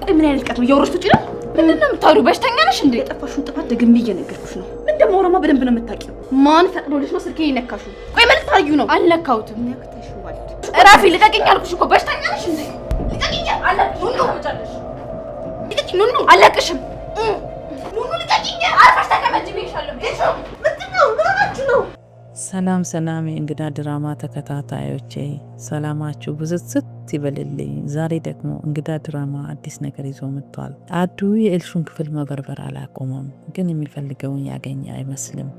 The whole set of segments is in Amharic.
ቆይ ምን አይነት ቀጥ ነው እያወራሽ ትጪ ነው? ምንድነው የምታወሪው? በሽተኛ ነሽ እንዴ? የጠፋሽውን ጥፋት ደግሜ እየነገርኩሽ ነው። ምን ደሞራማ በደንብ ነው የምታውቂው። ማን ፈቅዶልሽ ነው ስልኬን የነካሽው? ቆይ ምን ታርዩ ነው? አልነካሁትም። ነክተሽዋል። እራፊ ልቀቂኝ አልኩሽ እኮ። በሽተኛ ነሽ እንዴ? ልቀቂኝ አለቅሽ ነው ወጫለሽ። ልቀቂኝ ኑኑ አለቅሽም። ኑኑ ልቀቂኝ። አርፈሽ ተቀመጪ ብዬሻለሁ። እሺ ምንድነው? ምን ሆናችሁ ነው? ሰላም የእንግዳ ድራማ ተከታታዮቼ ሰላማችሁ ብዝዝት ይበልልኝ። ዛሬ ደግሞ እንግዳ ድራማ አዲስ ነገር ይዞ መጥቷል። አዱ የኤልሹን ክፍል መበርበር አላቆመም፣ ግን የሚፈልገውን ያገኘ አይመስልም።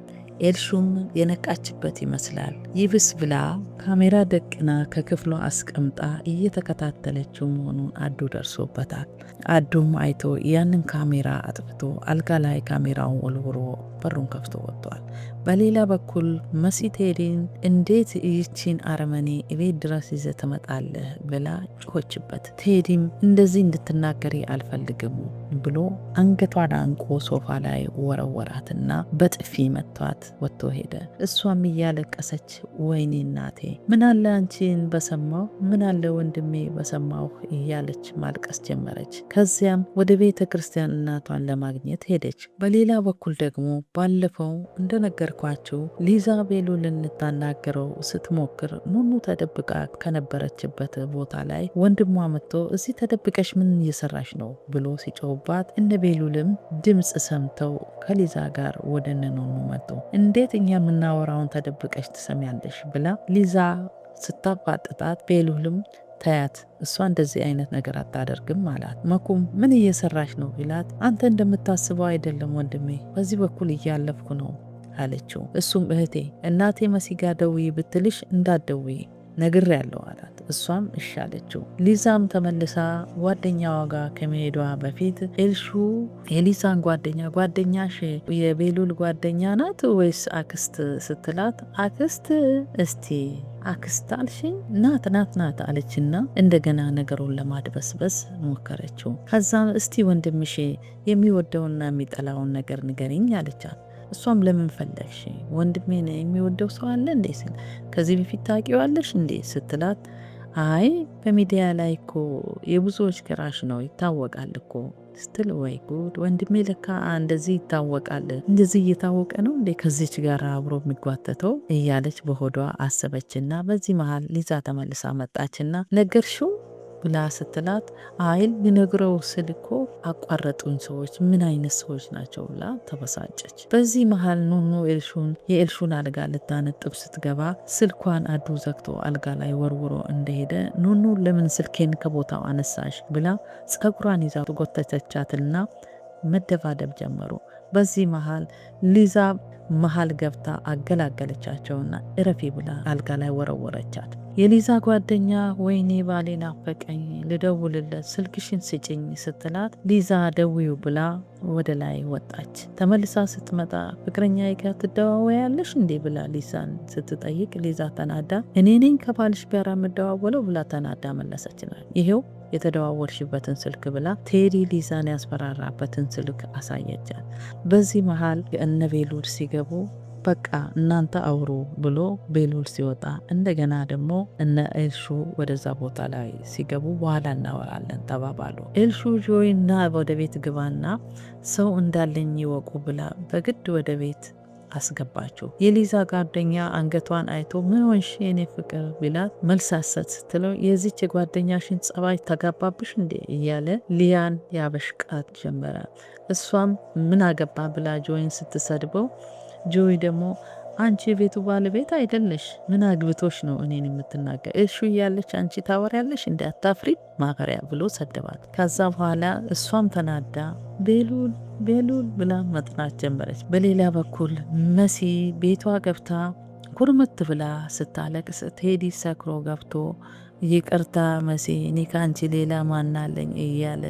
ኤልሹም የነቃችበት ይመስላል። ይብስ ብላ ካሜራ ደቅና ከክፍሏ አስቀምጣ እየተከታተለችው መሆኑን አዱ ደርሶበታል። አዱም አይቶ ያንን ካሜራ አጥፍቶ አልጋ ላይ ካሜራውን ወልውሮ በሩን ከፍቶ ወጥቷል። በሌላ በኩል መሲ ቴዲን እንዴት ይቺን አረመኔ እቤት ድረስ ይዘ ትመጣለህ ብላ ጮኸችበት። ቴዲም እንደዚህ እንድትናገሪ አልፈልግም ብሎ አንገቷን አንቆ ሶፋ ላይ ወረወራትና በጥፊ መቷት ወጥቶ ሄደ። እሷም እያለቀሰች ወይኔ እናቴ ምን አለ አንቺን በሰማሁ፣ ምን አለ ወንድሜ በሰማሁ እያለች ማልቀስ ጀመረች። ከዚያም ወደ ቤተ ክርስቲያን እናቷን ለማግኘት ሄደች። በሌላ በኩል ደግሞ ባለፈው እንደነገርኳችሁ ሊዛ ቤሉልን ልታናገረው ስትሞክር ኑኑ ተደብቃ ከነበረችበት ቦታ ላይ ወንድሟ መጥቶ እዚህ ተደብቀሽ ምን እየሰራሽ ነው ብሎ ሲጮህባት እነ ቤሉልም ድምፅ ሰምተው ከሊዛ ጋር ወደ ኑኑ መጡ። እንዴት እኛ የምናወራውን ተደብቀሽ ትሰሚያለሽ ብላ ሊዛ ስታፋጥጣት ቤሉልም ታያት እሷ እንደዚህ አይነት ነገር አታደርግም አላት። መኩም ምን እየሰራሽ ነው ይላት። አንተ እንደምታስበው አይደለም ወንድሜ፣ በዚህ በኩል እያለፍኩ ነው አለችው። እሱም እህቴ እናቴ መሲጋ ደውይ ብትልሽ እንዳትደውይ ነግሬያለሁ አላት። እሷም እሺ አለችው። ሊዛም ተመልሳ ጓደኛዋ ጋር ከመሄዷ በፊት ኤልሹ የሊዛን ጓደኛሽ የቤሉል ጓደኛ ናት ወይስ አክስት ስትላት አክስት እስቲ አክስት አልሽኝ? ናት አለችና እንደገና ነገሩን ለማድበስበስ ሞከረችው። ከዛም እስቲ ወንድምሽ የሚወደውና የሚጠላውን ነገር ንገሪኝ አለቻት። እሷም ለምን ፈለግሽ? ወንድሜን የሚወደው ሰው አለ እንዴ? ከዚህ በፊት ታውቂዋለሽ እንዴ ስትላት አይ በሚዲያ ላይ እኮ የብዙዎች ክራሽ ነው ይታወቃል እኮ ስትል ወይ ጉድ ወንድሜ ለካ እንደዚህ ይታወቃል፣ እንደዚህ እየታወቀ ነው እንዴ ከዚች ጋር አብሮ የሚጓተተው እያለች በሆዷ አሰበችና በዚህ መሀል ሊዛ ተመልሳ መጣችና ነገርሽው ብላ ስትላት አይል ሊነግረው ስልኮ አቋረጡኝ ሰዎች ምን አይነት ሰዎች ናቸው ብላ ተበሳጨች። በዚህ መሀል ኑኑ የኤልሹን አልጋ ልታነጥብ ስትገባ ስልኳን አዱ ዘግቶ አልጋ ላይ ወርውሮ እንደሄደ ኑኑ ለምን ስልኬን ከቦታው አነሳሽ ብላ ጸጉሯን ይዛ ጎተተቻትና መደባደብ ጀመሩ። በዚህ መሀል ሊዛ መሀል ገብታ አገላገለቻቸውና እረፊ ብላ አልጋ ላይ ወረወረቻት። የሊዛ ጓደኛ ወይኔ ባሌ ናፈቀኝ ልደውልለት ስልክሽን ስጭኝ ስትላት ሊዛ ደውዩ ብላ ወደ ላይ ወጣች። ተመልሳ ስትመጣ ፍቅረኛ ጋር ትደዋወያለሽ እንዴ ብላ ሊዛን ስትጠይቅ ሊዛ ተናዳ እኔ ነኝ ከባልሽ ጋር የምደዋወለው ብላ ተናዳ መለሰችናል። ይሄው የተደዋወልሽበትን ስልክ ብላ ቴዲ ሊዛን ያስፈራራበትን ስልክ አሳየቻት። በዚህ መሀል እነ ቤሉል ሲገቡ በቃ እናንተ አውሩ ብሎ ቤሉል ሲወጣ እንደገና ደግሞ እነ ኤልሹ ወደዛ ቦታ ላይ ሲገቡ በኋላ እናወራለን ተባባሉ። ኤልሹ ጆይና ወደ ቤት ግባና ሰው እንዳለኝ ይወቁ ብላ በግድ ወደ ቤት አስገባቸው። የሊዛ ጓደኛ አንገቷን አይቶ ምን ሆንሽ የኔ ፍቅር ቢላት መልሳሰት ስትለው የዚች ጓደኛሽን ጸባይ ተጋባብሽ እንዴ እያለ ሊያን ያበሽቃት ጀመረ። እሷም ምን አገባ ብላ ጆይን ስትሰድበው ጆይ ደግሞ አንቺ የቤቱ ባለቤት አይደለሽ ምን አግብቶሽ ነው እኔን የምትናገር? እሹ እያለች አንቺ ታወሪያለሽ እንደ አታፍሪ ማፈሪያ ብሎ ሰደባት። ከዛ በኋላ እሷም ተናዳ ቤሉል ብላ መጥናት ጀመረች። በሌላ በኩል መሲ ቤቷ ገብታ ኩርምት ብላ ስታለቅስ ቴዲ ሰክሮ ገብቶ ይቅርታ መሲ እኔ ከአንቺ ሌላ ማናለኝ እያለ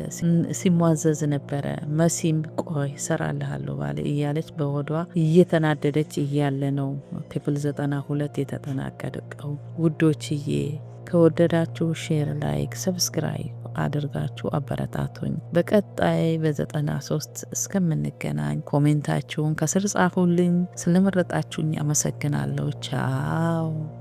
ሲሟዘዝ ነበረ። መሲም ቆይ ሰራልሃለሁ ባለ እያለች በሆዷ እየተናደደች እያለ ነው ክፍል 92 የተጠናቀቀው። ውዶችዬ ከወደዳችሁ ሼር፣ ላይክ፣ ሰብስክራይብ አድርጋችሁ አበረታቱኝ። በቀጣይ በ93 እስከምንገናኝ ኮሜንታችሁን ከስር ጻፉልኝ። ስለመረጣችሁኝ አመሰግናለሁ። ቻው